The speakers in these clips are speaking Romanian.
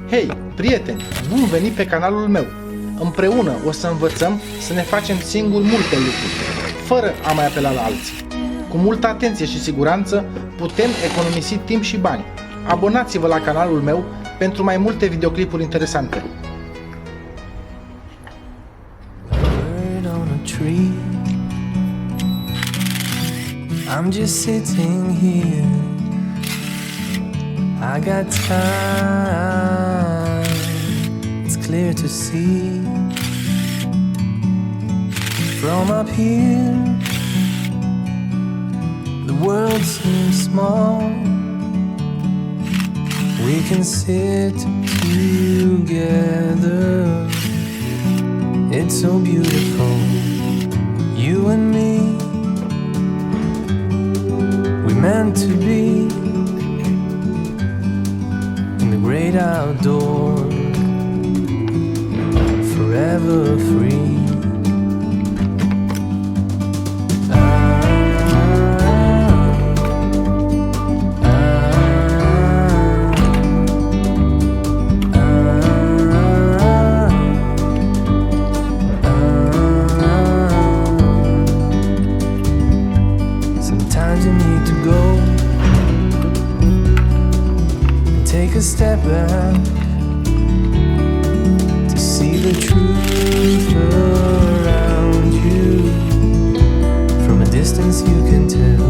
Hei, prieteni, bun venit pe canalul meu! Împreună o să învățăm să ne facem singuri multe lucruri, fără a mai apela la alții. Cu multă atenție și siguranță putem economisi timp și bani. Abonați-vă la canalul meu pentru mai multe videoclipuri interesante. I'm just sitting here. I got time. It's clear to see. From up here, the world seems small. We can sit together. It's so beautiful, you and me. Meant to be in the great outdoors, forever free. Sometimes you need to go and take a step back to see the truth around you. From a distance you can tell.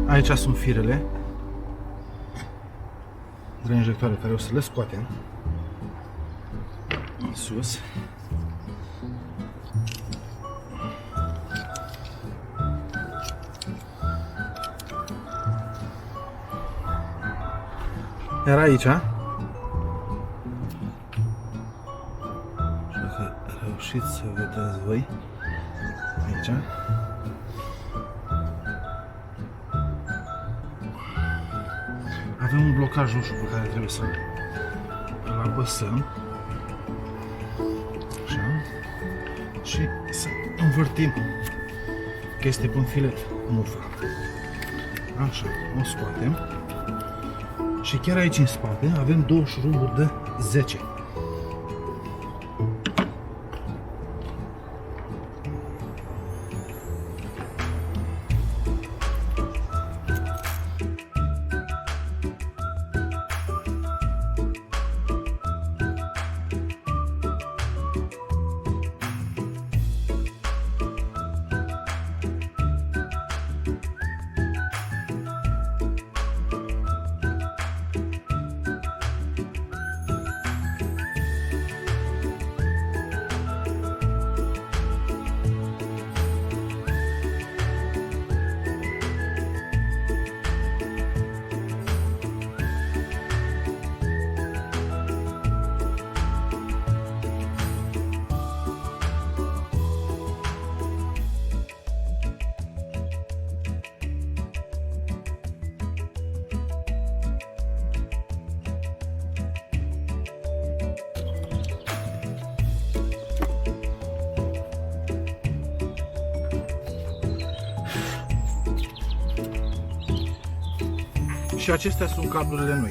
Aici sunt firele de injectoare care o să le scoatem în sus. Iar aici, dacă reușiți să vedeți voi, aici avem un blocaj roșu pe care trebuie să îl apăsăm, așa, și să învârtim, că este pe un filet mufa. Așa, o scoatem și chiar aici în spate avem două șuruburi de 10. Și acestea sunt cablurile noi.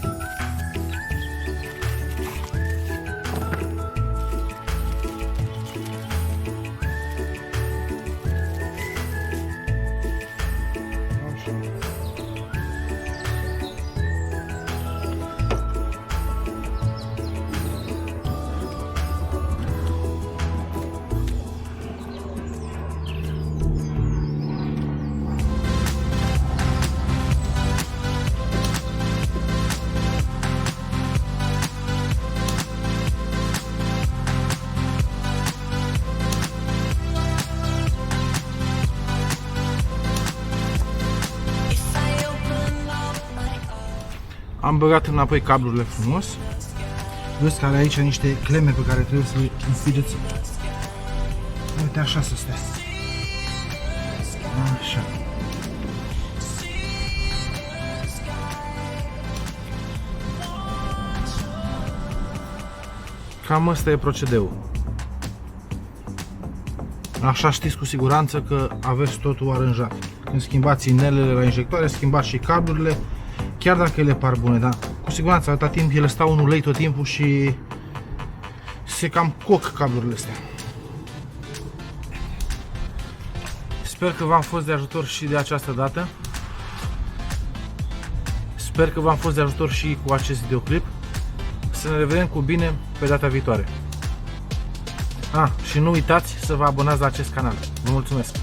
Am băgat înapoi cablurile frumos. Vezi că are aici niște cleme pe care trebuie să le înfigeți. Uite, așa să stea. Așa. Cam ăsta e procedeul. Așa știți cu siguranță că aveți totul aranjat. Când schimbați inelele la injectoare, schimbați și cablurile, chiar dacă ele par bune, dar cu siguranță atâta timp ele stau în ulei tot timpul și se cam coc cablurile astea. Sper că v-am fost de ajutor și de această dată. Sper că v-am fost de ajutor și cu acest videoclip. Să ne revedem cu bine pe data viitoare. Și nu uitați să vă abonați la acest canal. Vă mulțumesc!